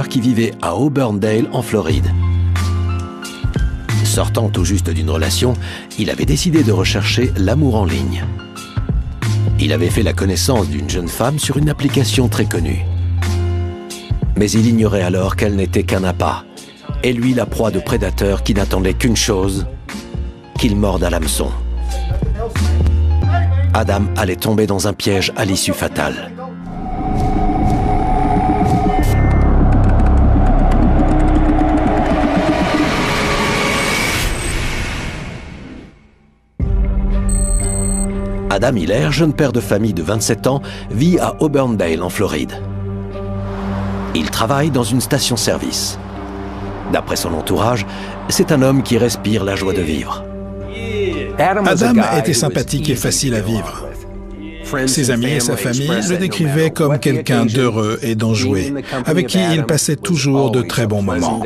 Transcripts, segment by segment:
qui vivait à Auburndale en Floride. Sortant tout juste d'une relation, il avait décidé de rechercher l'amour en ligne. Il avait fait la connaissance d'une jeune femme sur une application très connue. Mais il ignorait alors qu'elle n'était qu'un appât, et lui la proie de prédateurs qui n'attendaient qu'une chose, qu'il morde à l'hameçon. Adam allait tomber dans un piège à l'issue fatale. Adam Hiller, jeune père de famille de 27 ans, vit à Auburndale en Floride. Il travaille dans une station-service. D'après son entourage, c'est un homme qui respire la joie de vivre. Adam était sympathique et facile à vivre. Ses amis et sa famille le décrivaient comme quelqu'un d'heureux et d'enjoué, avec qui il passait toujours de très bons moments.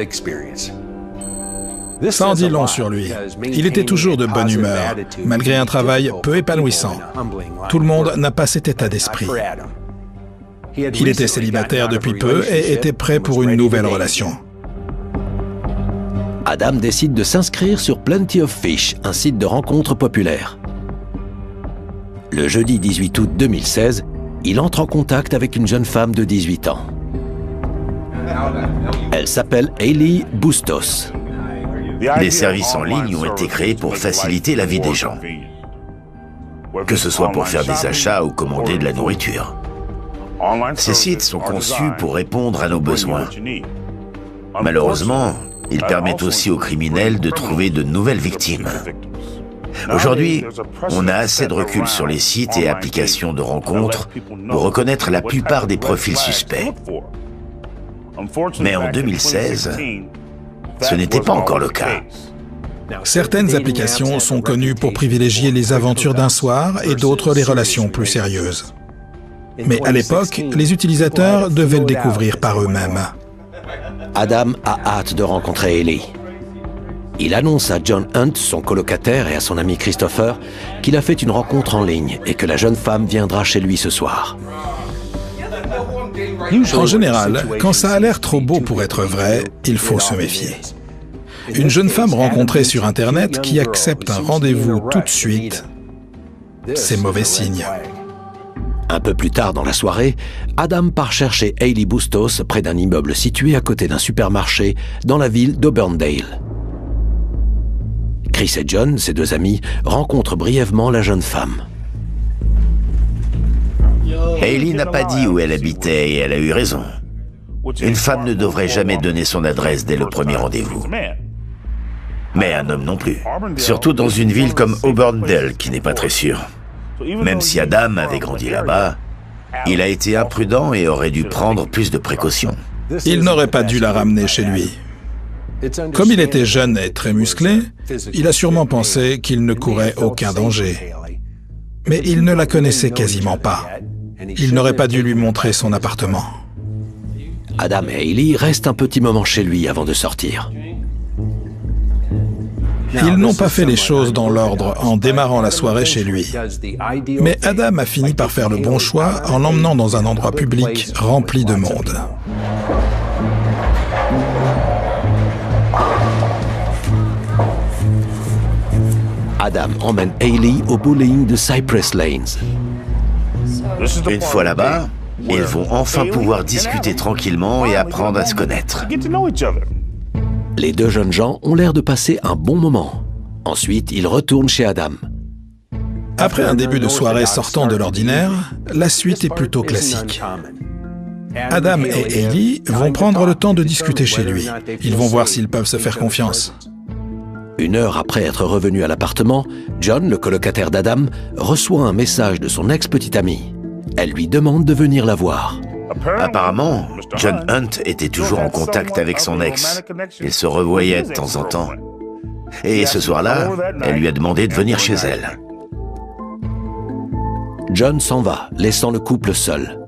Ça en dit long sur lui. Il était toujours de bonne humeur, malgré un travail peu épanouissant. Tout le monde n'a pas cet état d'esprit. Il était célibataire depuis peu et était prêt pour une nouvelle relation. Adam décide de s'inscrire sur Plenty of Fish, un site de rencontres populaire. Le jeudi 18 août 2016, il entre en contact avec une jeune femme de 18 ans. Elle s'appelle Hailey Bustos. Les services en ligne ont été créés pour faciliter la vie des gens, que ce soit pour faire des achats ou commander de la nourriture. Ces sites sont conçus pour répondre à nos besoins. Malheureusement, ils permettent aussi aux criminels de trouver de nouvelles victimes. Aujourd'hui, on a assez de recul sur les sites et applications de rencontres pour reconnaître la plupart des profils suspects. Mais en 2016, ce n'était pas encore le cas. Certaines applications sont connues pour privilégier les aventures d'un soir et d'autres les relations plus sérieuses. Mais à l'époque, les utilisateurs devaient le découvrir par eux-mêmes. Adam a hâte de rencontrer Hailey. Il annonce à John Hunt, son colocataire, et à son ami Christopher qu'il a fait une rencontre en ligne et que la jeune femme viendra chez lui ce soir. En général, quand ça a l'air trop beau pour être vrai, il faut se méfier. Une jeune femme rencontrée sur Internet qui accepte un rendez-vous tout de suite, c'est mauvais signe. Un peu plus tard dans la soirée, Adam part chercher Hailey Bustos près d'un immeuble situé à côté d'un supermarché dans la ville d'Auburndale. Chris et John, ses deux amis, rencontrent brièvement la jeune femme. Hailey n'a pas dit où elle habitait et elle a eu raison. Une femme ne devrait jamais donner son adresse dès le premier rendez-vous. Mais un homme non plus. Surtout dans une ville comme Auburndale qui n'est pas très sûre. Même si Adam avait grandi là-bas, il a été imprudent et aurait dû prendre plus de précautions. Il n'aurait pas dû la ramener chez lui. Comme il était jeune et très musclé, il a sûrement pensé qu'il ne courait aucun danger. Mais il ne la connaissait quasiment pas. Il n'aurait pas dû lui montrer son appartement. Adam et Hailey restent un petit moment chez lui avant de sortir. Ils n'ont pas fait les choses dans l'ordre en démarrant la soirée chez lui. Mais Adam a fini par faire le bon choix en l'emmenant dans un endroit public rempli de monde. Adam emmène Hailey au bowling de Cypress Lanes. Une fois là-bas, ils vont enfin pouvoir discuter tranquillement et apprendre à se connaître. Les deux jeunes gens ont l'air de passer un bon moment. Ensuite, ils retournent chez Adam. Après un début de soirée sortant de l'ordinaire, la suite est plutôt classique. Adam et Hailey vont prendre le temps de discuter chez lui. Ils vont voir s'ils peuvent se faire confiance. Une heure après être revenu à l'appartement, John, le colocataire d'Adam, reçoit un message de son ex-petite amie. Elle lui demande de venir la voir. Apparemment, John Hunt était toujours en contact avec son ex. Ils se revoyaient de temps en temps. Et ce soir-là, elle lui a demandé de venir chez elle. John s'en va, laissant le couple seul.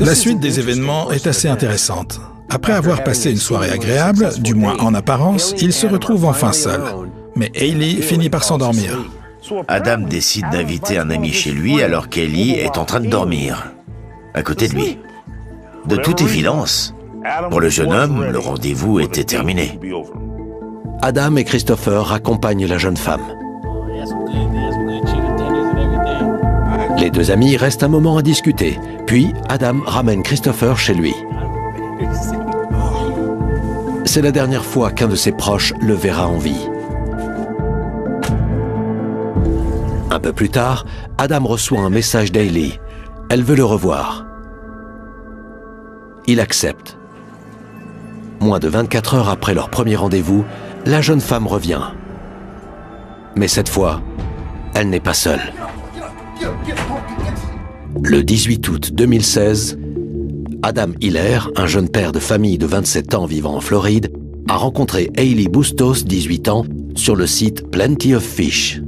La suite des événements est assez intéressante. Après avoir passé une soirée agréable, du moins en apparence, ils se retrouvent enfin seuls. Mais Hailey finit par s'endormir. Adam décide d'inviter un ami chez lui alors qu'Hailey est en train de dormir, à côté de lui. De toute évidence, pour le jeune homme, le rendez-vous était terminé. Adam et Christopher raccompagnent la jeune femme. Les deux amis restent un moment à discuter, puis Adam ramène Christopher chez lui. C'est la dernière fois qu'un de ses proches le verra en vie. Un peu plus tard, Adam reçoit un message d'Hailey. Elle veut le revoir. Il accepte. Moins de 24 heures après leur premier rendez-vous, la jeune femme revient. Mais cette fois, elle n'est pas seule. Le 18 août 2016, Adam Hiller, un jeune père de famille de 27 ans vivant en Floride, a rencontré Hailey Bustos, 18 ans, sur le site Plenty of Fish.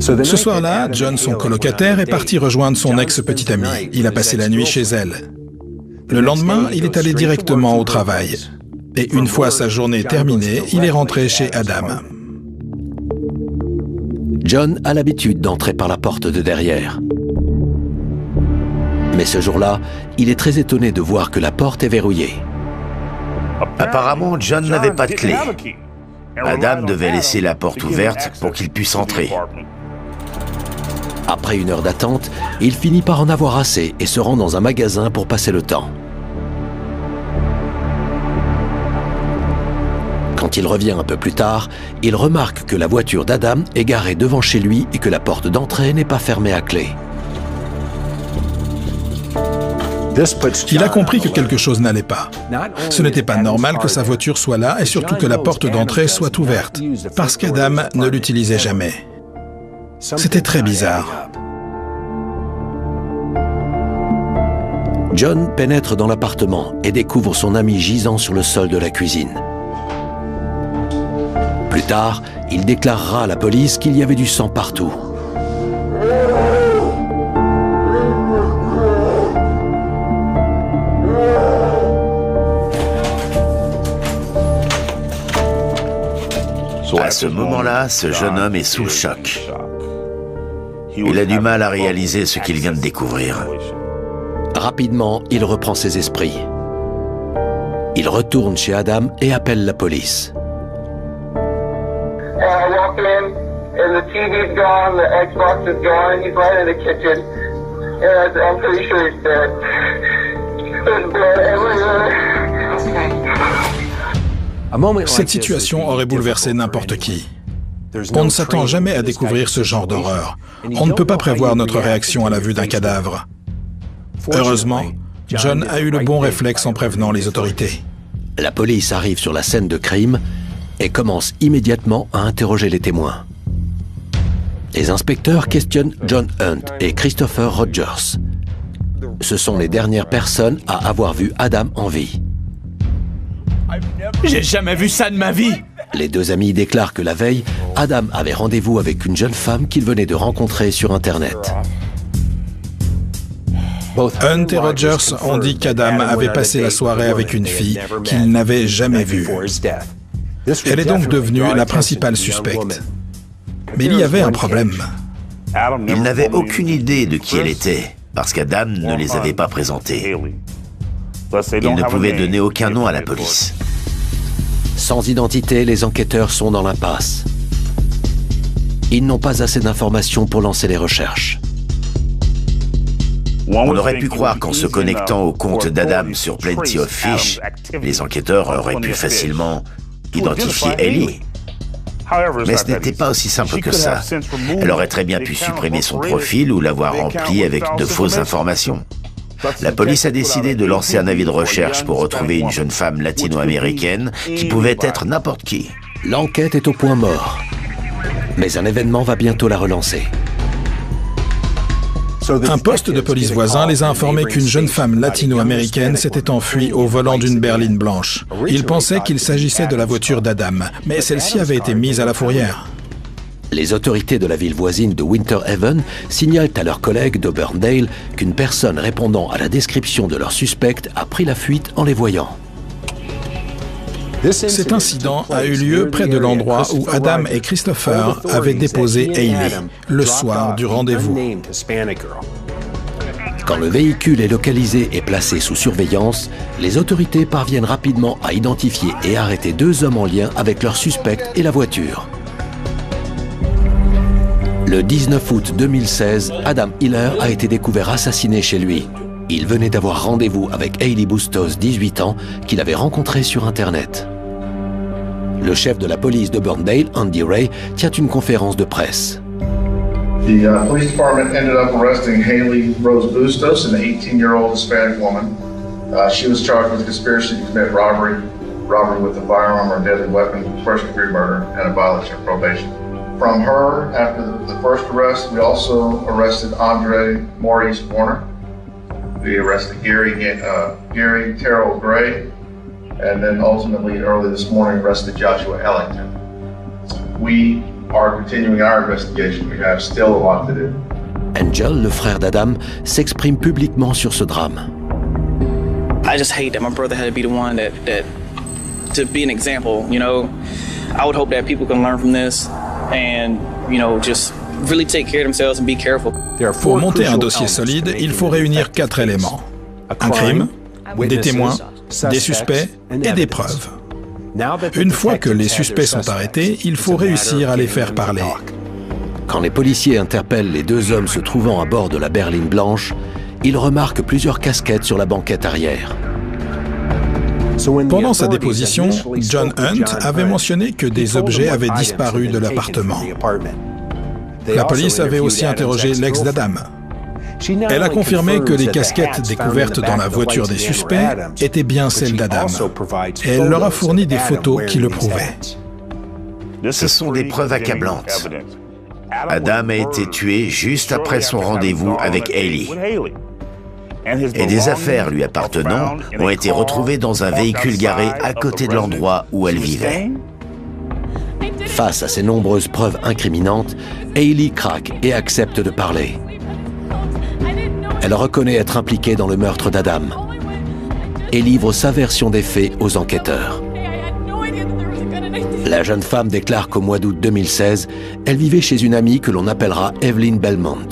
Ce soir-là, John, son colocataire, est parti rejoindre son ex-petite amie. Il a passé la nuit chez elle. Le lendemain, il est allé directement au travail. Et une fois sa journée terminée, il est rentré chez Adam. John a l'habitude d'entrer par la porte de derrière. Mais ce jour-là, il est très étonné de voir que la porte est verrouillée. Apparemment, John n'avait pas de clé. Adam devait laisser la porte ouverte pour qu'il puisse entrer. Après une heure d'attente, il finit par en avoir assez et se rend dans un magasin pour passer le temps. Quand il revient un peu plus tard, il remarque que la voiture d'Adam est garée devant chez lui et que la porte d'entrée n'est pas fermée à clé. Il a compris que quelque chose n'allait pas. Ce n'était pas normal que sa voiture soit là et surtout que la porte d'entrée soit ouverte, parce qu'Adam ne l'utilisait jamais. C'était très bizarre. John pénètre dans l'appartement et découvre son ami gisant sur le sol de la cuisine. Plus tard, il déclarera à la police qu'il y avait du sang partout. À ce moment-là, ce jeune homme est sous le choc. Il a du mal à réaliser ce qu'il vient de découvrir. Rapidement, il reprend ses esprits. Il retourne chez Adam et appelle la police. Cette situation aurait bouleversé n'importe qui. On ne s'attend jamais à découvrir ce genre d'horreur. On ne peut pas prévoir notre réaction à la vue d'un cadavre. Heureusement, John a eu le bon réflexe en prévenant les autorités. La police arrive sur la scène de crime et commence immédiatement à interroger les témoins. Les inspecteurs questionnent John Hunt et Christopher Rogers. Ce sont les dernières personnes à avoir vu Adam en vie. J'ai jamais vu ça de ma vie! Les deux amis déclarent que la veille, Adam avait rendez-vous avec une jeune femme qu'il venait de rencontrer sur Internet. Hunt et Rogers ont dit qu'Adam avait passé la soirée avec une fille qu'il n'avait jamais vue. Elle est donc devenue la principale suspecte. Mais il y avait un problème. Il n'avait aucune idée de qui elle était, parce qu'Adam ne les avait pas présentés. Il ne pouvait donner aucun nom à la police. Sans identité, les enquêteurs sont dans l'impasse. Ils n'ont pas assez d'informations pour lancer les recherches. On aurait pu croire qu'en se connectant au compte d'Adam sur Plenty of Fish, les enquêteurs auraient pu facilement identifier Hailey. Mais ce n'était pas aussi simple que ça. Elle aurait très bien pu supprimer son profil ou l'avoir rempli avec de fausses informations. La police a décidé de lancer un avis de recherche pour retrouver une jeune femme latino-américaine qui pouvait être n'importe qui. L'enquête est au point mort. Mais un événement va bientôt la relancer. Un poste de police voisin les a informés qu'une jeune femme latino-américaine s'était enfuie au volant d'une berline blanche. Ils pensaient qu'il s'agissait de la voiture d'Adam, mais celle-ci avait été mise à la fourrière. Les autorités de la ville voisine de Winter Haven signalent à leurs collègues d'Auburndale qu'une personne répondant à la description de leur suspecte a pris la fuite en les voyant. Cet incident a eu lieu près de l'endroit où Adam et Christopher avaient déposé Hailey, le soir du rendez-vous. Quand le véhicule est localisé et placé sous surveillance, les autorités parviennent rapidement à identifier et arrêter 2 hommes en lien avec leur suspect et la voiture. Le 19 août 2016, Adam Hiller a été découvert assassiné chez lui. Il venait d'avoir rendez-vous avec Hailey Bustos, 18 ans, qu'il avait rencontrée sur Internet. Le chef de la police de Burndale, Andy Ray, tient une conférence de presse. The police department ended up arresting Hailey Rose Bustos, an 18-year-old Hispanic woman. She was charged with conspiracy to commit robbery with a firearm or deadly weapon, first-degree murder, and a violation of probation. From her, after the first arrest, we also arrested Andre Maurice Warner. We arrested Gary Terrell Gray, and then ultimately early this morning arrested Joshua Ellington. We are continuing our investigation. We have still a lot to do. Angel, le frère d'Adam, s'exprime publiquement sur ce drame. I just hate that my brother had to be the one that to be an example, you know. I would hope that people can learn from this and, you know, just really take care of themselves and be careful. Pour monter un dossier solide, il faut réunir 4 éléments. Un crime, des témoins, des suspects et des preuves. Une fois que les suspects sont arrêtés, il faut réussir à les faire parler. Quand les policiers interpellent les 2 hommes se trouvant à bord de la berline blanche, ils remarquent plusieurs casquettes sur la banquette arrière. Pendant sa déposition, John Hunt avait mentionné que des objets avaient disparu de l'appartement. La police avait aussi interrogé l'ex d'Adam. Elle a confirmé que les casquettes découvertes dans la voiture des suspects étaient bien celles d'Adam. Et elle leur a fourni des photos qui le prouvaient. Ce sont des preuves accablantes. Adam a été tué juste après son rendez-vous avec Hailey. Et des affaires lui appartenant ont été retrouvées dans un véhicule garé à côté de l'endroit où elle vivait. Face à ces nombreuses preuves incriminantes, Hailey craque et accepte de parler. Elle reconnaît être impliquée dans le meurtre d'Adam et livre sa version des faits aux enquêteurs. La jeune femme déclare qu'au mois d'août 2016, elle vivait chez une amie que l'on appellera Evelyn Belmont.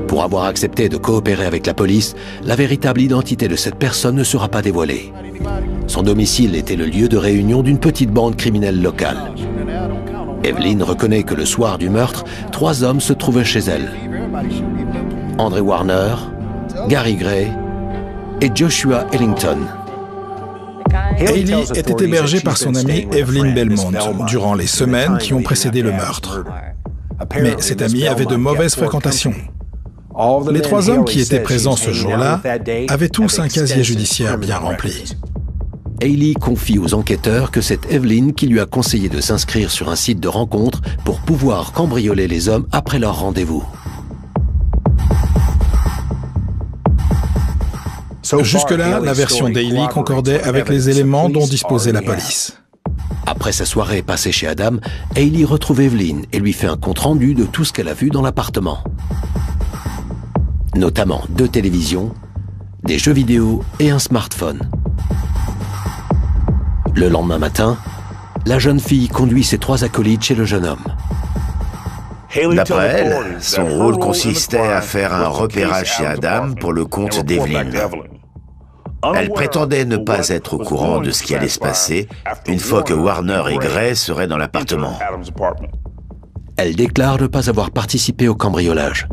Pour avoir accepté de coopérer avec la police, la véritable identité de cette personne ne sera pas dévoilée. Son domicile était le lieu de réunion d'une petite bande criminelle locale. Evelyn reconnaît que le soir du meurtre, 3 hommes se trouvaient chez elle. Andre Warner, Gary Gray et Joshua Ellington. Hailey était hébergée par son amie Evelyn Belmont durant les semaines qui ont précédé le meurtre. Mais cette amie avait de mauvaises fréquentations. Les 3 hommes qui étaient présents ce jour-là avaient tous un casier judiciaire bien rempli. Hailey confie aux enquêteurs que c'est Evelyn qui lui a conseillé de s'inscrire sur un site de rencontre pour pouvoir cambrioler les hommes après leur rendez-vous. Jusque-là, la version d'Hailey concordait avec les éléments dont disposait la police. Après sa soirée passée chez Adam, Hailey retrouve Evelyn et lui fait un compte-rendu de tout ce qu'elle a vu dans l'appartement. Notamment 2 télévisions, des jeux vidéo et un smartphone. Le lendemain matin, la jeune fille conduit ses 3 acolytes chez le jeune homme. D'après elle, son rôle consistait à faire un repérage chez Adam pour le compte d'Evelyn. Elle prétendait ne pas être au courant de ce qui allait se passer une fois que Warner et Gray seraient dans l'appartement. Elle déclare ne pas avoir participé au cambriolage.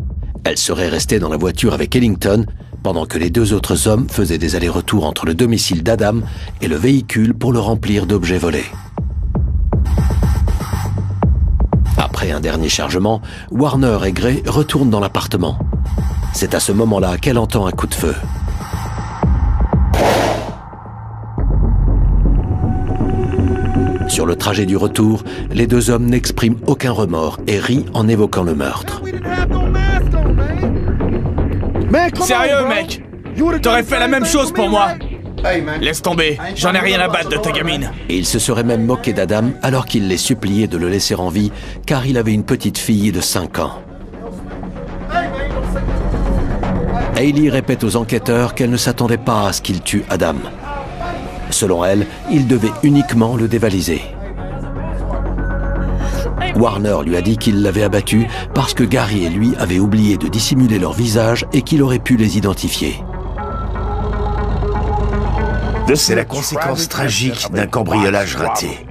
Elle serait restée dans la voiture avec Ellington pendant que les 2 autres hommes faisaient des allers-retours entre le domicile d'Adam et le véhicule pour le remplir d'objets volés. Après un dernier chargement, Warner et Gray retournent dans l'appartement. C'est à ce moment-là qu'elle entend un coup de feu. Sur le trajet du retour, les 2 hommes n'expriment aucun remords et rient en évoquant le meurtre. Sérieux, mec? T'aurais fait la même chose pour moi. Laisse tomber, j'en ai rien à battre de ta gamine. Et il se serait même moqué d'Adam alors qu'il les suppliait de le laisser en vie, car il avait une petite fille de 5 ans. Hailey répète aux enquêteurs qu'elle ne s'attendait pas à ce qu'il tue Adam. Selon elle, il devait uniquement le dévaliser. Warner lui a dit qu'il l'avait abattu parce que Gary et lui avaient oublié de dissimuler leur visage et qu'il aurait pu les identifier. C'est la conséquence tragique d'un cambriolage raté.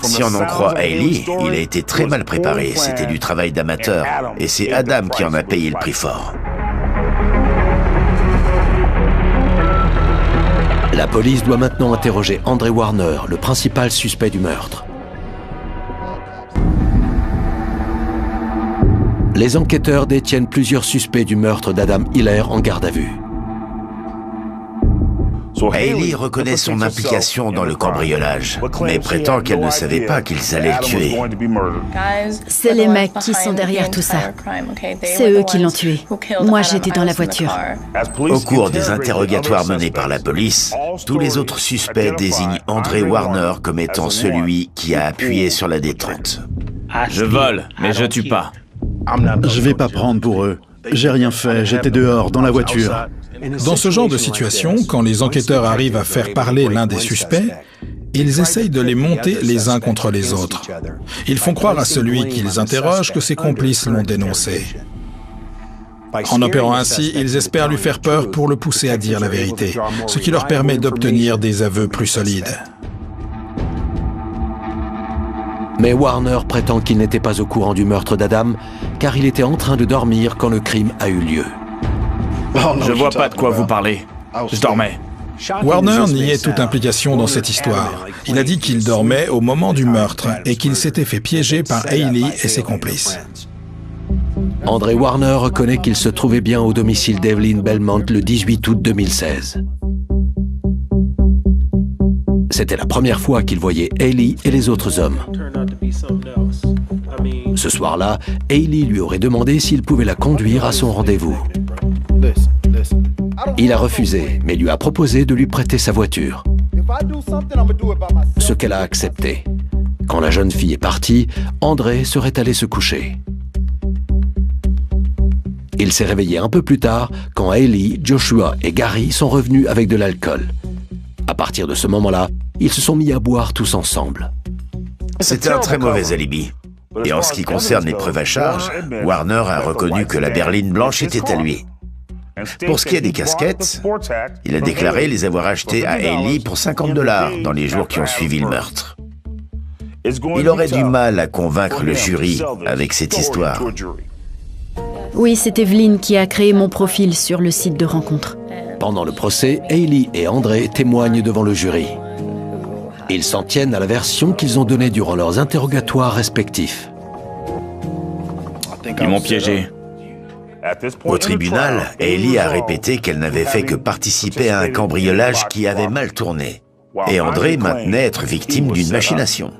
Si on en croit Hailey, il a été très mal préparé, c'était du travail d'amateur, et c'est Adam qui en a payé le prix fort. La police doit maintenant interroger André Warner, le principal suspect du meurtre. Les enquêteurs détiennent plusieurs suspects du meurtre d'Adam Hiller en garde à vue. Hailey reconnaît son implication dans le cambriolage, mais prétend qu'elle ne savait pas qu'ils allaient le tuer. C'est les mecs qui sont derrière tout ça. C'est eux qui l'ont tué. Moi, j'étais dans la voiture. Au cours des interrogatoires menés par la police, tous les autres suspects désignent André Warner comme étant celui qui a appuyé sur la détente. Je vole, mais je tue pas. Je vais pas prendre pour eux. J'ai rien fait, j'étais dehors, dans la voiture. Dans ce genre de situation, quand les enquêteurs arrivent à faire parler l'un des suspects, ils essayent de les monter les uns contre les autres. Ils font croire à celui qu'ils interrogent que ses complices l'ont dénoncé. En opérant ainsi, ils espèrent lui faire peur pour le pousser à dire la vérité, ce qui leur permet d'obtenir des aveux plus solides. Mais Warner prétend qu'il n'était pas au courant du meurtre d'Adam, car il était en train de dormir quand le crime a eu lieu. Je vois pas de quoi vous parlez. Je dormais. Warner niait toute implication dans cette histoire. Il a dit qu'il dormait au moment du meurtre et qu'il s'était fait piéger par Hailey et ses complices. André Warner reconnaît qu'il se trouvait bien au domicile d'Evelyn Belmont le 18 août 2016. C'était la première fois qu'il voyait Hailey et les autres hommes. Ce soir-là, Hailey lui aurait demandé s'il pouvait la conduire à son rendez-vous. Il a refusé, mais lui a proposé de lui prêter sa voiture. Ce qu'elle a accepté. Quand la jeune fille est partie, André serait allé se coucher. Il s'est réveillé un peu plus tard quand Hailey, Joshua et Gary sont revenus avec de l'alcool. À partir de ce moment-là, ils se sont mis à boire tous ensemble. C'était un très mauvais alibi. Et en ce qui concerne les preuves à charge, Warner a reconnu que la berline blanche était à lui. Pour ce qui est des casquettes, il a déclaré les avoir achetées à Hailey pour $50 dans les jours qui ont suivi le meurtre. Il aurait du mal à convaincre le jury avec cette histoire. Oui, c'est Evelyn qui a créé mon profil sur le site de rencontre. Pendant le procès, Hailey et André témoignent devant le jury. Ils s'en tiennent à la version qu'ils ont donnée durant leurs interrogatoires respectifs. Ils m'ont piégé. Au tribunal, Hailey a répété qu'elle n'avait fait que participer à un cambriolage qui avait mal tourné. Et André maintenait être victime d'une machination.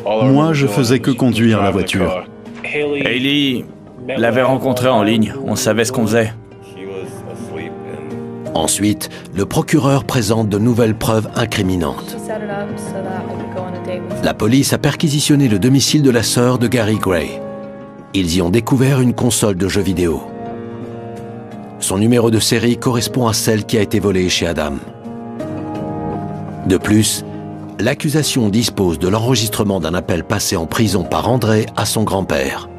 Moi, je faisais que conduire la voiture. Hailey l'avait rencontré en ligne. On savait ce qu'on faisait. Ensuite, le procureur présente de nouvelles preuves incriminantes. La police a perquisitionné le domicile de la sœur de Gary Gray. Ils y ont découvert une console de jeux vidéo. Son numéro de série correspond à celle qui a été volée chez Adam. De plus, l'accusation dispose de l'enregistrement d'un appel passé en prison par André à son grand-père.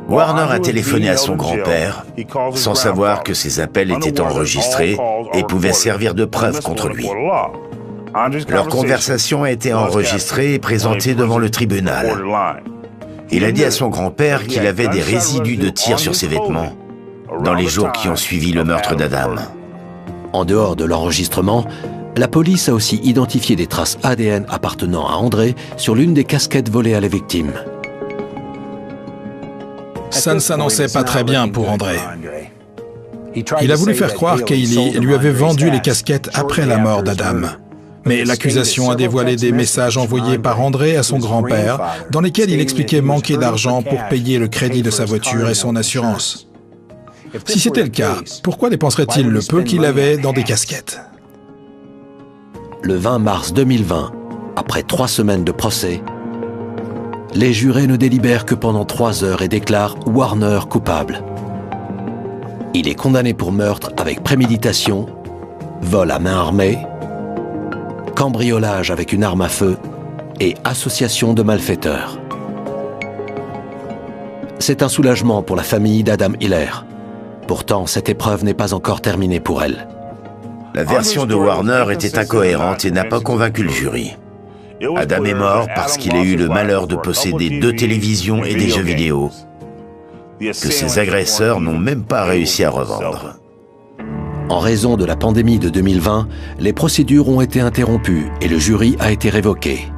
Warner a téléphoné à son grand-père sans savoir que ces appels étaient enregistrés et pouvaient servir de preuve contre lui. Leur conversation a été enregistrée et présentée devant le tribunal. Il a dit à son grand-père qu'il avait des résidus de tir sur ses vêtements dans les jours qui ont suivi le meurtre d'Adam. En dehors de l'enregistrement, la police a aussi identifié des traces ADN appartenant à André sur l'une des casquettes volées à la victime. Ça ne s'annonçait pas très bien pour André. Il a voulu faire croire qu'Hailey lui avait vendu les casquettes après la mort d'Adam. Mais l'accusation a dévoilé des messages envoyés par André à son grand-père, dans lesquels il expliquait manquer d'argent pour payer le crédit de sa voiture et son assurance. Si c'était le cas, pourquoi dépenserait-il le peu qu'il avait dans des casquettes? Le 20 mars 2020, après 3 semaines de procès, les jurés ne délibèrent que pendant 3 heures et déclarent Warner coupable. Il est condamné pour meurtre avec préméditation, vol à main armée, cambriolage avec une arme à feu et association de malfaiteurs. C'est un soulagement pour la famille d'Adam Hiller. Pourtant, cette épreuve n'est pas encore terminée pour elle. La version de Warner était incohérente et n'a pas convaincu le jury. Adam est mort parce qu'il a eu le malheur de posséder 2 télévisions et des jeux vidéo que ses agresseurs n'ont même pas réussi à revendre. En raison de la pandémie de 2020, les procédures ont été interrompues et le jury a été révoqué.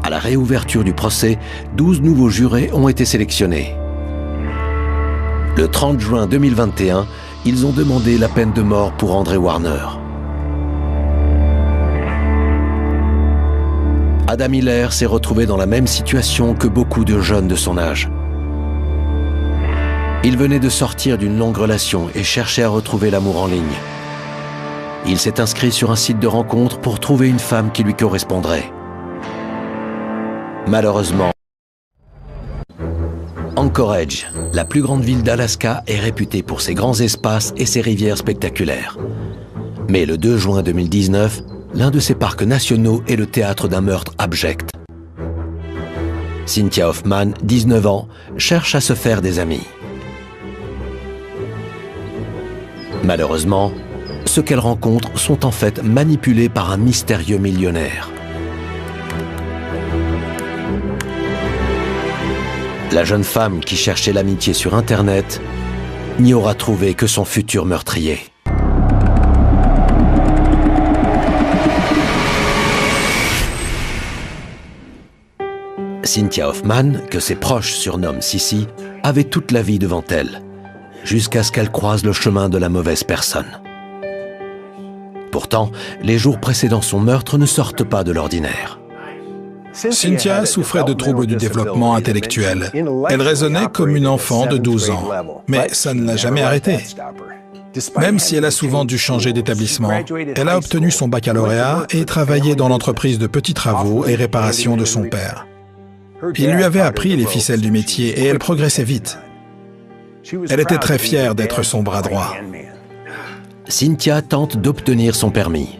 À la réouverture du procès, 12 nouveaux jurés ont été sélectionnés. Le 30 juin 2021, ils ont demandé la peine de mort pour André Warner. Adam Hiller s'est retrouvé dans la même situation que beaucoup de jeunes de son âge. Il venait de sortir d'une longue relation et cherchait à retrouver l'amour en ligne. Il s'est inscrit sur un site de rencontre pour trouver une femme qui lui correspondrait. Malheureusement, Anchorage, la plus grande ville d'Alaska, est réputée pour ses grands espaces et ses rivières spectaculaires. Mais le 2 juin 2019, l'un de ses parcs nationaux est le théâtre d'un meurtre abject. Cynthia Hoffman, 19 ans, cherche à se faire des amis. Malheureusement, ceux qu'elle rencontre sont en fait manipulés par un mystérieux millionnaire. La jeune femme qui cherchait l'amitié sur Internet n'y aura trouvé que son futur meurtrier. Cynthia Hoffman, que ses proches surnomment Sissi, avait toute la vie devant elle, jusqu'à ce qu'elle croise le chemin de la mauvaise personne. Pourtant, les jours précédant son meurtre ne sortent pas de l'ordinaire. Cynthia souffrait de troubles du développement intellectuel. Elle raisonnait comme une enfant de 12 ans, mais ça ne l'a jamais arrêtée. Même si elle a souvent dû changer d'établissement, elle a obtenu son baccalauréat et travaillé dans l'entreprise de petits travaux et réparations de son père. Il lui avait appris les ficelles du métier et elle progressait vite. Elle était très fière d'être son bras droit. Cynthia tente d'obtenir son permis.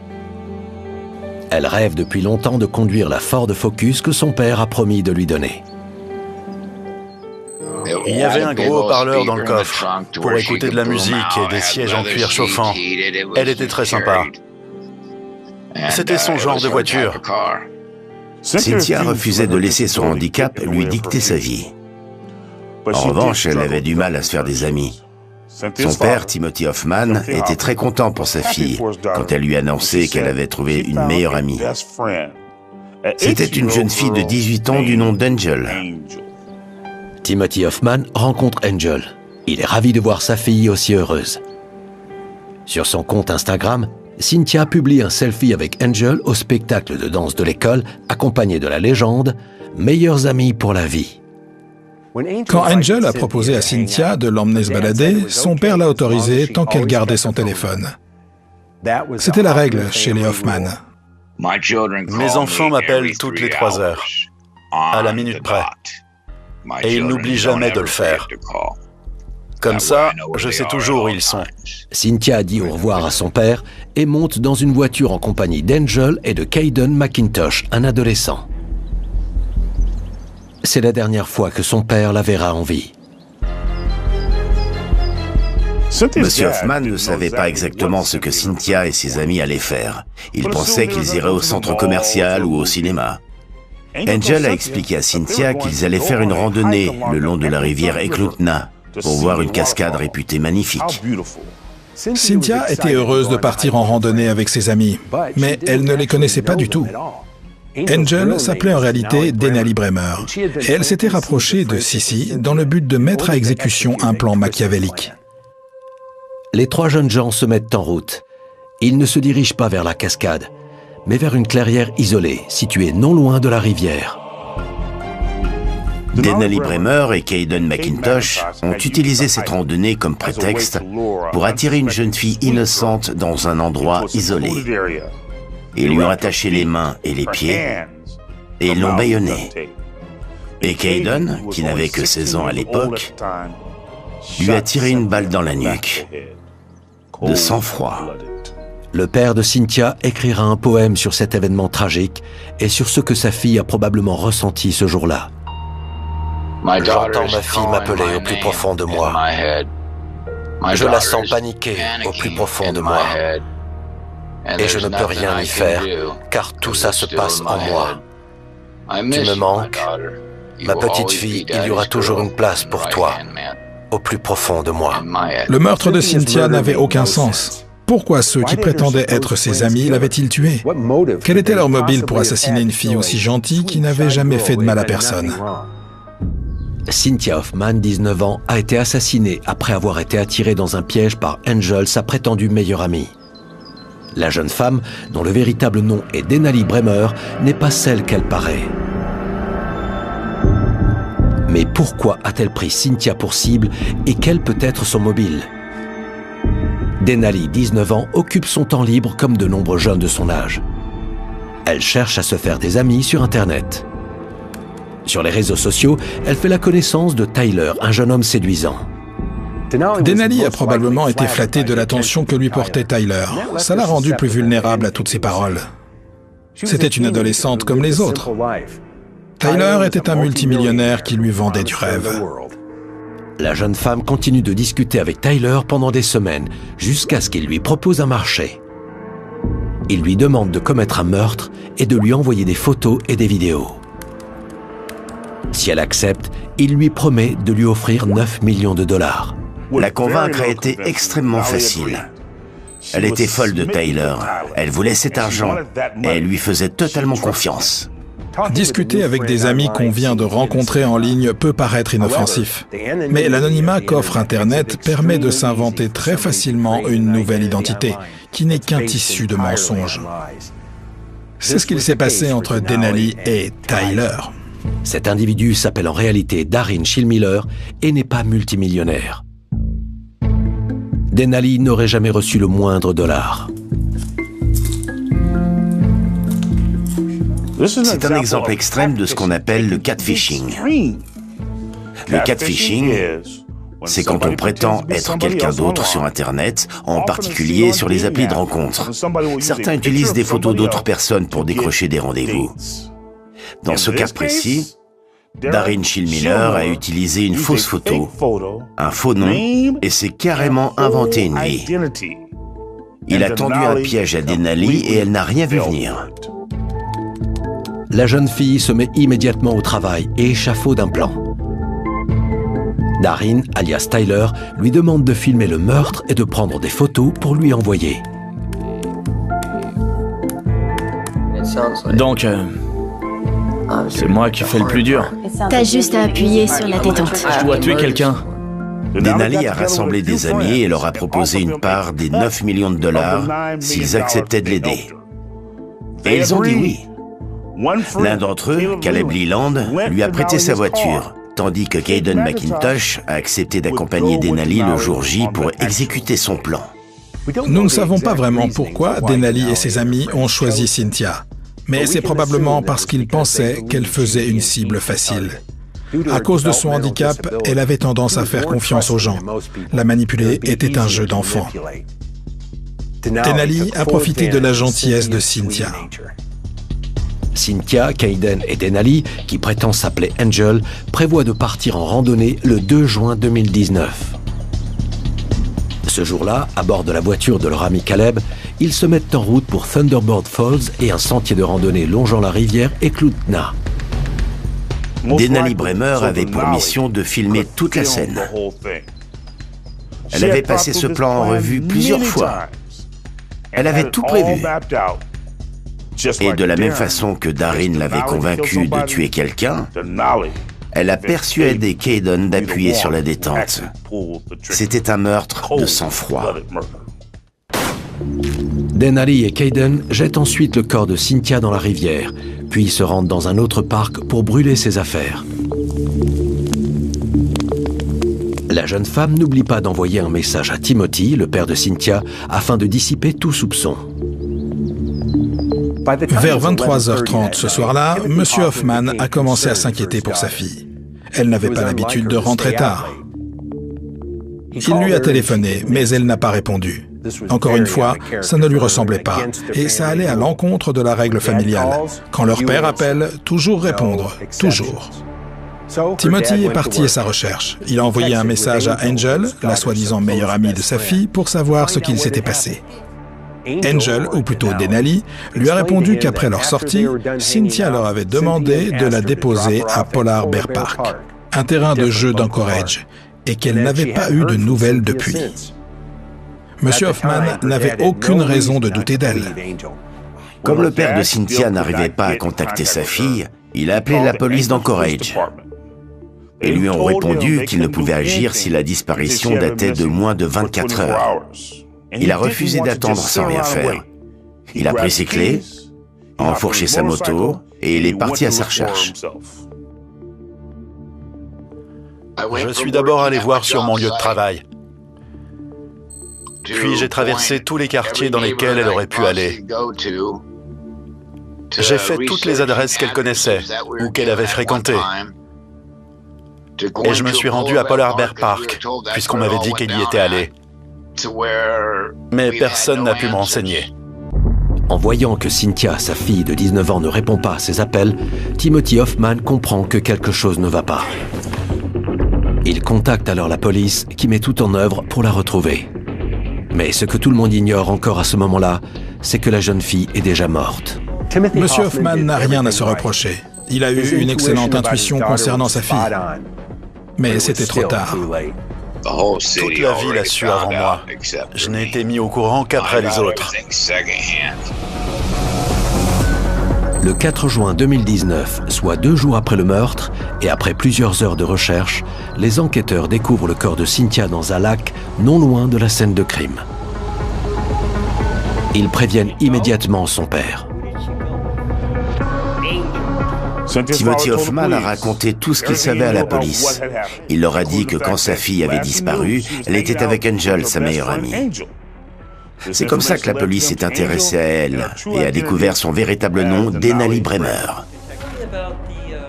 Elle rêve depuis longtemps de conduire la Ford Focus que son père a promis de lui donner. Il y avait un gros haut-parleur dans le coffre pour écouter de la musique et des sièges en cuir chauffant. Elle était très sympa. C'était son genre de voiture. Cynthia refusait de laisser son handicap lui dicter sa vie. En revanche, elle avait du mal à se faire des amis. Son père, Timothy Hoffman, était très content pour sa fille quand elle lui annonçait qu'elle avait trouvé une meilleure amie. C'était une jeune fille de 18 ans du nom d'Angel. Timothy Hoffman rencontre Angel. Il est ravi de voir sa fille aussi heureuse. Sur son compte Instagram, Cynthia publie un selfie avec Angel au spectacle de danse de l'école, accompagné de la légende « Meilleurs amis pour la vie ». Quand Angel a proposé à Cynthia de l'emmener se balader, son père l'a autorisé tant qu'elle gardait son téléphone. C'était la règle chez les Hoffman. Mes enfants m'appellent toutes les 3 heures, à la minute près. Et ils n'oublient jamais de le faire. Comme ça, je sais toujours où ils sont. Cynthia dit au revoir à son père et monte dans une voiture en compagnie d'Angel et de Caden McIntosh, un adolescent. C'est la dernière fois que son père la verra en vie. Monsieur Hoffman ne savait pas exactement ce que Cynthia et ses amis allaient faire. Il pensait qu'ils iraient au centre commercial ou au cinéma. Angel a expliqué à Cynthia qu'ils allaient faire une randonnée le long de la rivière Eklutna pour voir une cascade réputée magnifique. Cynthia était heureuse de partir en randonnée avec ses amis, mais elle ne les connaissait pas du tout. Angel s'appelait en réalité Denali Bremer, et elle s'était rapprochée de Sissi dans le but de mettre à exécution un plan machiavélique. Les 3 jeunes gens se mettent en route. Ils ne se dirigent pas vers la cascade, mais vers une clairière isolée, située non loin de la rivière. Denali Bremer et Caden McIntosh ont utilisé cette randonnée comme prétexte pour attirer une jeune fille innocente dans un endroit isolé. Ils lui ont attaché les mains et les pieds et ils l'ont bâillonné. Et Caden, qui n'avait que 16 ans à l'époque, lui a tiré une balle dans la nuque, de sang-froid. Le père de Cynthia écrira un poème sur cet événement tragique et sur ce que sa fille a probablement ressenti ce jour-là. J'entends ma fille m'appeler au plus profond de moi. Je la sens paniquer au plus profond de moi. Et je ne peux rien y faire, car tout ça se passe en moi. Tu me manques. Ma petite fille, il y aura toujours une place pour toi, au plus profond de moi. Le meurtre de Cynthia n'avait aucun sens. Pourquoi ceux qui prétendaient être ses amis l'avaient-ils tué? Quel était leur mobile pour assassiner une fille aussi gentille qui n'avait jamais fait de mal à personne? Cynthia Hoffman, 19 ans, a été assassinée après avoir été attirée dans un piège par Angel, sa prétendue meilleure amie. La jeune femme, dont le véritable nom est Denali Bremer, n'est pas celle qu'elle paraît. Mais pourquoi a-t-elle pris Cynthia pour cible et quel peut être son mobile? Denali, 19 ans, occupe son temps libre comme de nombreux jeunes de son âge. Elle cherche à se faire des amis sur Internet. Sur les réseaux sociaux, elle fait la connaissance de Tyler, un jeune homme séduisant. Denali a probablement été flatté de l'attention que lui portait Tyler. Ça l'a rendue plus vulnérable à toutes ses paroles. C'était une adolescente comme les autres. Tyler était un multimillionnaire qui lui vendait du rêve. La jeune femme continue de discuter avec Tyler pendant des semaines, jusqu'à ce qu'il lui propose un marché. Il lui demande de commettre un meurtre et de lui envoyer des photos et des vidéos. Si elle accepte, il lui promet de lui offrir 9 millions de dollars. La convaincre a été extrêmement facile. Elle était folle de Tyler. Elle voulait cet argent et elle lui faisait totalement confiance. Discuter avec des amis qu'on vient de rencontrer en ligne peut paraître inoffensif. Mais l'anonymat qu'offre Internet permet de s'inventer très facilement une nouvelle identité, qui n'est qu'un tissu de mensonges. C'est ce qu'il s'est passé entre Denali et Tyler. Cet individu s'appelle en réalité Darin Schillmiller et n'est pas multimillionnaire. Denali n'aurait jamais reçu le moindre dollar. C'est un exemple extrême de ce qu'on appelle le catfishing. Le catfishing, c'est quand on prétend être quelqu'un d'autre sur Internet, en particulier sur les applis de rencontres. Certains utilisent des photos d'autres personnes pour décrocher des rendez-vous. Dans ce cas précis, Darin Schillmiller a utilisé une fausse photo, un faux nom, et s'est carrément inventé une vie. Il a tendu un piège à Denali et elle n'a rien vu venir. La jeune fille se met immédiatement au travail et échafaude un plan. Darin, alias Tyler, lui demande de filmer le meurtre et de prendre des photos pour lui envoyer. Donc, c'est moi qui fais le plus dur. T'as juste à appuyer sur la détente. Je dois tuer quelqu'un. Denali a rassemblé des amis et leur a proposé une part des 9 millions de dollars s'ils acceptaient de l'aider. Et ils ont dit oui. L'un d'entre eux, Caleb Leland, lui a prêté sa voiture, tandis que Kayden McIntosh a accepté d'accompagner Denali le jour J pour exécuter son plan. Nous ne savons pas vraiment pourquoi Denali et ses amis ont choisi Cynthia, mais c'est probablement parce qu'ils pensaient qu'elle faisait une cible facile. À cause de son handicap, elle avait tendance à faire confiance aux gens. La manipuler était un jeu d'enfant. Denali a profité de la gentillesse de Cynthia. Cynthia, Kayden et Denali, qui prétend s'appeler Angel, prévoient de partir en randonnée le 2 juin 2019. Ce jour-là, à bord de la voiture de leur ami Caleb, ils se mettent en route pour Thunderbird Falls et un sentier de randonnée longeant la rivière Eklutna. Denali Bremer avait pour mission de filmer toute la scène. Elle avait passé ce plan en revue plusieurs fois. Elle avait tout prévu. Et de la même façon que Darin l'avait convaincu de tuer quelqu'un, elle a persuadé Kayden d'appuyer sur la détente. C'était un meurtre de sang-froid. Denali et Kayden jettent ensuite le corps de Cynthia dans la rivière, puis se rendent dans un autre parc pour brûler ses affaires. La jeune femme n'oublie pas d'envoyer un message à Timothy, le père de Cynthia, afin de dissiper tout soupçon. Vers 23h30 ce soir-là, M. Hoffman a commencé à s'inquiéter pour sa fille. Elle n'avait pas l'habitude de rentrer tard. Il lui a téléphoné, mais elle n'a pas répondu. Encore une fois, ça ne lui ressemblait pas, et ça allait à l'encontre de la règle familiale. Quand leur père appelle, toujours répondre, toujours. Timothy est parti à sa recherche. Il a envoyé un message à Angel, la soi-disant meilleure amie de sa fille, pour savoir ce qu'il s'était passé. Angel, ou plutôt Denali, lui a répondu qu'après leur sortie, Cynthia leur avait demandé de la déposer à Polar Bear Park, un terrain de jeu d'Anchorage, et qu'elle n'avait pas eu de nouvelles depuis. Monsieur Hoffman n'avait aucune raison de douter d'elle. Comme le père de Cynthia n'arrivait pas à contacter sa fille, il a appelé la police d'Anchorage et lui ont répondu qu'il ne pouvait agir si la disparition datait de moins de 24 heures. Il a refusé d'attendre sans rien faire. Il a pris ses clés, a enfourché sa moto et il est parti à sa recherche. Je suis d'abord allé voir sur mon lieu de travail. Puis j'ai traversé tous les quartiers dans lesquels elle aurait pu aller. J'ai fait toutes les adresses qu'elle connaissait ou qu'elle avait fréquentées. Et je me suis rendu à Polar Bear Park, puisqu'on m'avait dit qu'elle y était allée. Mais personne n'a pu me renseigner. En voyant que Cynthia, sa fille de 19 ans, ne répond pas à ses appels, Timothy Hoffman comprend que quelque chose ne va pas. Il contacte alors la police, qui met tout en œuvre pour la retrouver. Mais ce que tout le monde ignore encore à ce moment-là, c'est que la jeune fille est déjà morte. Monsieur Hoffman n'a rien à se reprocher. Il a eu une excellente intuition concernant sa fille. Mais c'était trop tard. Toute la ville a su avant moi. Je n'ai été mis au courant qu'après les autres. Le 4 juin 2019, soit 2 jours après le meurtre, et après plusieurs heures de recherche, les enquêteurs découvrent le corps de Cynthia dans un lac non loin de la scène de crime. Ils préviennent immédiatement son père. Timothy Hoffman a raconté tout ce qu'il savait à la police. Il leur a dit que quand sa fille avait disparu, elle était avec Angel, sa meilleure amie. C'est comme ça que la police s'est intéressée à elle et a découvert son véritable nom, Denali Bremer.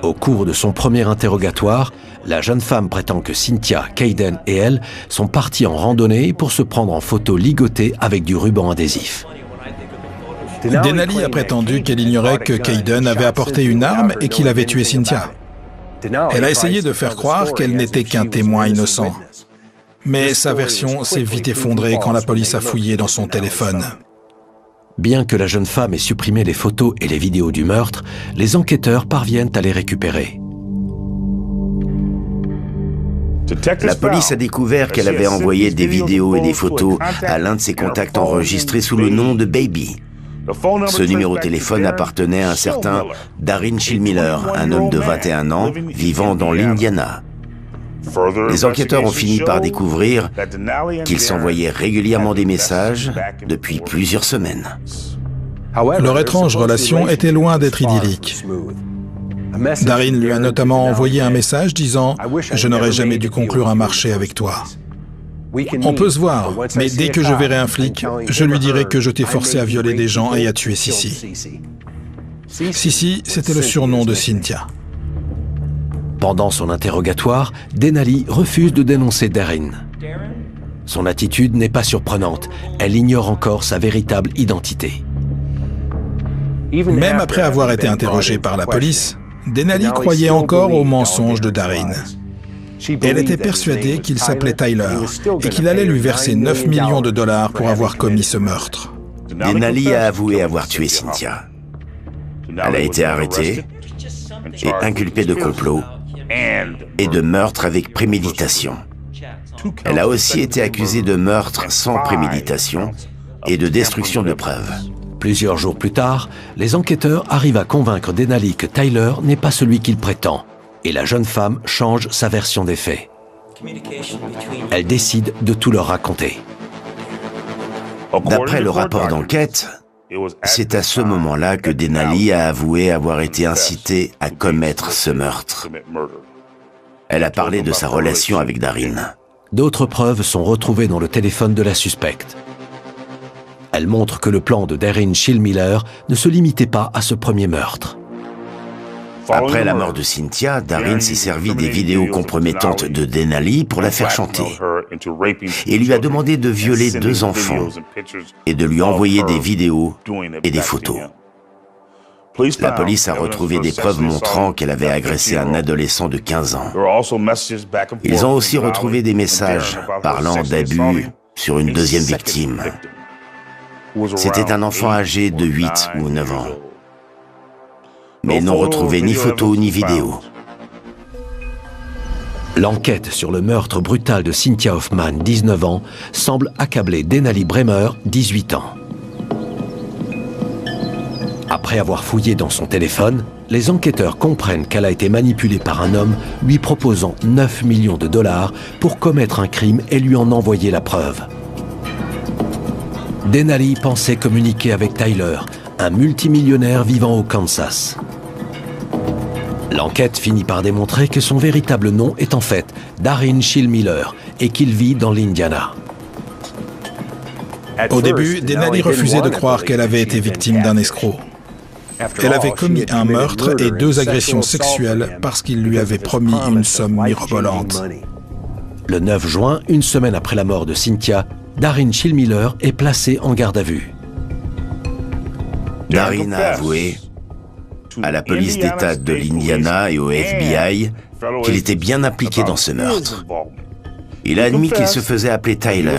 Au cours de son premier interrogatoire, la jeune femme prétend que Cynthia, Kayden et elle sont partis en randonnée pour se prendre en photo ligotée avec du ruban adhésif. Denali a prétendu qu'elle ignorait que Kayden avait apporté une arme et qu'il avait tué Cynthia. Elle a essayé de faire croire qu'elle n'était qu'un témoin innocent. Mais sa version s'est vite effondrée quand la police a fouillé dans son téléphone. Bien que la jeune femme ait supprimé les photos et les vidéos du meurtre, les enquêteurs parviennent à les récupérer. La police a découvert qu'elle avait envoyé des vidéos et des photos à l'un de ses contacts enregistrés sous le nom de Baby. Ce numéro de téléphone appartenait à un certain Darren Schillmiller, un homme de 21 ans vivant dans l'Indiana. Les enquêteurs ont fini par découvrir qu'il s'envoyait régulièrement des messages depuis plusieurs semaines. Leur étrange relation était loin d'être idyllique. Darren lui a notamment envoyé un message disant « Je n'aurais jamais dû conclure un marché avec toi. On peut se voir, mais dès que je verrai un flic, je lui dirai que je t'ai forcé à violer des gens et à tuer Sissi. » Sissi, c'était le surnom de Cynthia. Pendant son interrogatoire, Denali refuse de dénoncer Darren. Son attitude n'est pas surprenante. Elle ignore encore sa véritable identité. Même après avoir été interrogée par la police, Denali croyait encore aux mensonges de Darren. Elle était persuadée qu'il s'appelait Tyler et qu'il allait lui verser 9 millions de dollars pour avoir commis ce meurtre. Denali a avoué avoir tué Cynthia. Elle a été arrêtée et inculpée de complot et de meurtre avec préméditation. Elle a aussi été accusée de meurtre sans préméditation et de destruction de preuves. Plusieurs jours plus tard, les enquêteurs arrivent à convaincre Denali que Tyler n'est pas celui qu'il prétend, et la jeune femme change sa version des faits. Elle décide de tout leur raconter. D'après le rapport d'enquête, c'est à ce moment-là que Denali a avoué avoir été incitée à commettre ce meurtre. Elle a parlé de sa relation avec Darren. D'autres preuves sont retrouvées dans le téléphone de la suspecte. Elle montre que le plan de Darren Schillmiller ne se limitait pas à ce premier meurtre. Après la mort de Cynthia, Darin s'est servi des vidéos compromettantes de Denali pour la faire chanter et lui a demandé de violer 2 enfants et de lui envoyer des vidéos et des photos. La police a retrouvé des preuves montrant qu'elle avait agressé un adolescent de 15 ans. Ils ont aussi retrouvé des messages parlant d'abus sur une deuxième victime. C'était un enfant âgé de 8 ou 9 ans. Mais ils n'ont retrouvé ni photos ni vidéos. L'enquête sur le meurtre brutal de Cynthia Hoffman, 19 ans, semble accabler Denali Bremer, 18 ans. Après avoir fouillé dans son téléphone, les enquêteurs comprennent qu'elle a été manipulée par un homme lui proposant 9 millions de dollars pour commettre un crime et lui en envoyer la preuve. Denali pensait communiquer avec Tyler, un multimillionnaire vivant au Kansas. L'enquête finit par démontrer que son véritable nom est en fait Darin Schillmiller et qu'il vit dans l'Indiana. Au début, Denali refusait de croire qu'elle avait été victime d'un escroc. Elle avait commis un meurtre et 2 agressions sexuelles parce qu'il lui avait promis une somme mirobolante. Le 9 juin, une semaine après la mort de Cynthia, Darin Schillmiller est placé en garde à vue. Darin a avoué à la police d'État de l'Indiana et au FBI qu'il était bien impliqué dans ce meurtre. Il a admis qu'il se faisait appeler Tyler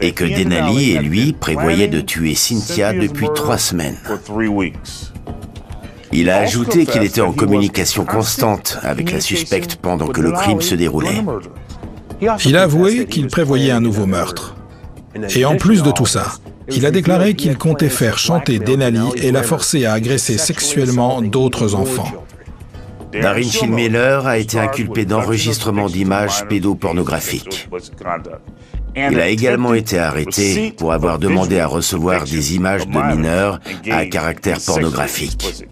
et que Denali et lui prévoyaient de tuer Cynthia depuis 3 semaines. Il a ajouté qu'il était en communication constante avec la suspecte pendant que le crime se déroulait. Il a avoué qu'il prévoyait un nouveau meurtre. Et en plus de tout ça, il a déclaré qu'il comptait faire chanter Denali et la forcer à agresser sexuellement d'autres enfants. Darin Schillmiller a été inculpé d'enregistrement d'images pédopornographiques. Il a également été arrêté pour avoir demandé à recevoir des images de mineurs à caractère pornographique.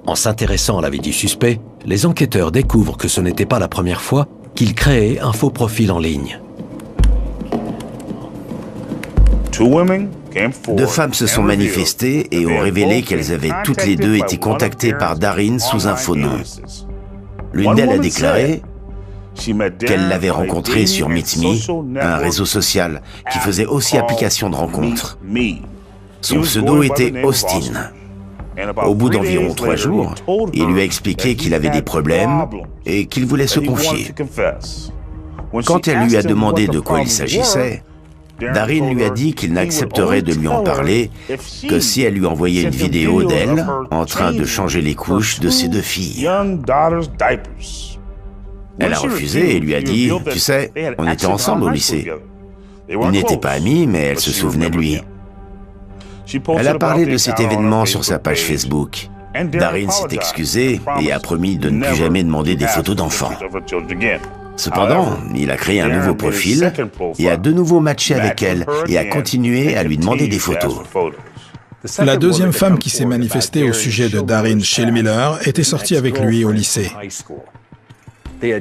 En s'intéressant à la vie du suspect, les enquêteurs découvrent que ce n'était pas la première fois qu'il créait un faux profil en ligne. 2 femmes se sont manifestées et ont révélé qu'elles avaient toutes les 2 été contactées par Darin sous un faux nom. L'une d'elles a déclaré qu'elle l'avait rencontré sur MeetMe, un réseau social qui faisait aussi application de rencontres. Son pseudo était Austin. Au bout d'environ 3 jours, il lui a expliqué qu'il avait des problèmes et qu'il voulait se confier. Quand elle lui a demandé de quoi il s'agissait, Darin lui a dit qu'il n'accepterait de lui en parler que si elle lui envoyait une vidéo d'elle en train de changer les couches de ses 2 filles. Elle a refusé et lui a dit « Tu sais, on était ensemble au lycée. » Ils n'étaient pas amis, mais elle se souvenait de lui. Elle a parlé de cet événement sur sa page Facebook. Darin s'est excusé et a promis de ne plus jamais demander des photos d'enfants. Cependant, il a créé un nouveau profil et a de nouveau matché avec elle et a continué à lui demander des photos. La 2e femme qui s'est manifestée au sujet de Darin Schillmiller était sortie avec lui au lycée.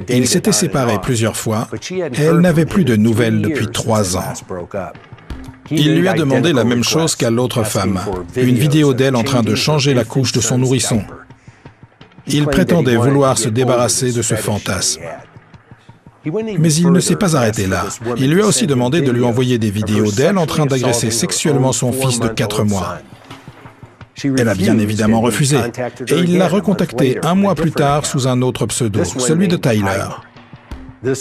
Ils s'étaient séparés plusieurs fois et elle n'avait plus de nouvelles depuis 3 ans. Il lui a demandé la même chose qu'à l'autre femme, une vidéo d'elle en train de changer la couche de son nourrisson. Il prétendait vouloir se débarrasser de ce fantasme. Mais il ne s'est pas arrêté là. Il lui a aussi demandé de lui envoyer des vidéos d'elle en train d'agresser sexuellement son fils de 4 mois. Elle a bien évidemment refusé, et il l'a recontactée 1 mois plus tard sous un autre pseudo, celui de Tyler.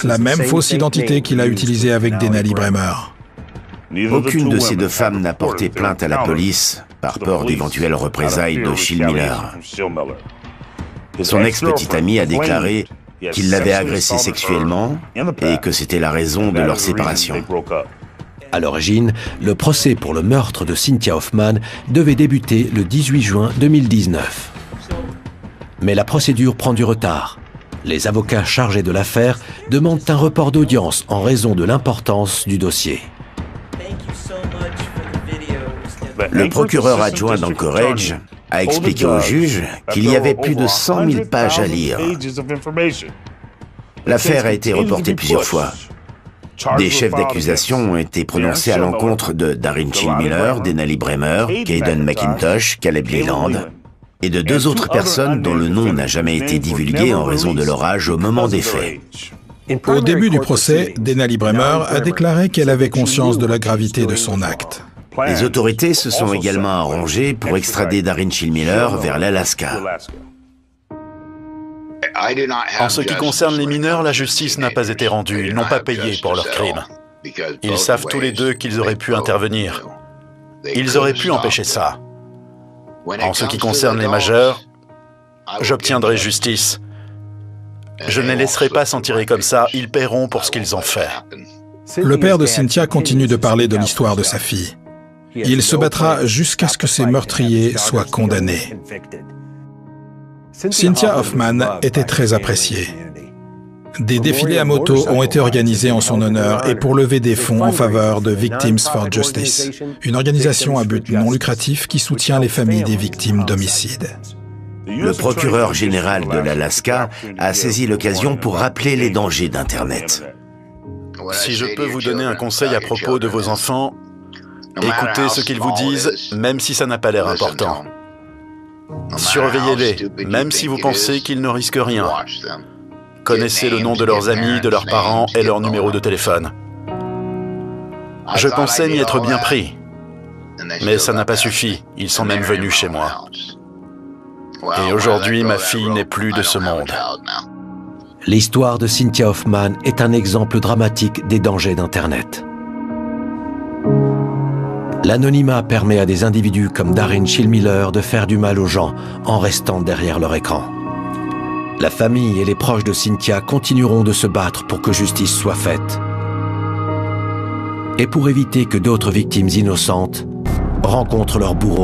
La même fausse identité qu'il a utilisée avec Denali Bremer. Aucune de ces 2 femmes n'a porté plainte à la police par peur d'éventuelles représailles de Schillmiller. Son ex-petite amie a déclaré qu'il l'avait agressée sexuellement et que c'était la raison de leur séparation. À l'origine, le procès pour le meurtre de Cynthia Hoffman devait débuter le 18 juin 2019. Mais la procédure prend du retard. Les avocats chargés de l'affaire demandent un report d'audience en raison de l'importance du dossier. Le procureur adjoint d'Anchorage a expliqué au juge qu'il y avait plus de 100 000 pages à lire. L'affaire a été reportée plusieurs fois. Des chefs d'accusation ont été prononcés à l'encontre de Darin Schillmiller, Denali Bremer, Kayden McIntosh, Caleb Leland. et de 2 autres personnes dont le nom n'a jamais été divulgué en raison de leur âge au moment des faits. Au début du procès, Denali Bremer a déclaré qu'elle avait conscience de la gravité de son acte. Les autorités se sont également arrangées pour extrader Darin Schindmiller vers l'Alaska. En ce qui concerne les mineurs, la justice n'a pas été rendue. Ils n'ont pas payé pour leurs crimes. Ils savent tous les deux qu'ils auraient pu intervenir. Ils auraient pu empêcher ça. En ce qui concerne les majeurs, j'obtiendrai justice. Je ne les laisserai pas s'en tirer comme ça, ils paieront pour ce qu'ils ont fait. Le père de Cynthia continue de parler de l'histoire de sa fille. Il se battra jusqu'à ce que ses meurtriers soient condamnés. Cynthia Hoffman était très appréciée. Des défilés à moto ont été organisés en son honneur et pour lever des fonds en faveur de Victims for Justice, une organisation à but non lucratif qui soutient les familles des victimes d'homicides. Le procureur général de l'Alaska a saisi l'occasion pour rappeler les dangers d'Internet. Si je peux vous donner un conseil à propos de vos enfants, écoutez ce qu'ils vous disent, même si ça n'a pas l'air important. Surveillez-les, même si vous pensez qu'ils ne risquent rien. Connaissez le nom de leurs amis, de leurs parents et leur numéro de téléphone. Je pensais m'y être bien pris, mais ça n'a pas suffi. Ils sont même venus chez moi. Et aujourd'hui, ma fille n'est plus de ce monde. L'histoire de Cynthia Hoffman est un exemple dramatique des dangers d'Internet. L'anonymat permet à des individus comme Darin Schindmiller de faire du mal aux gens en restant derrière leur écran. La famille et les proches de Cynthia continueront de se battre pour que justice soit faite. Et pour éviter que d'autres victimes innocentes rencontrent leur bourreau.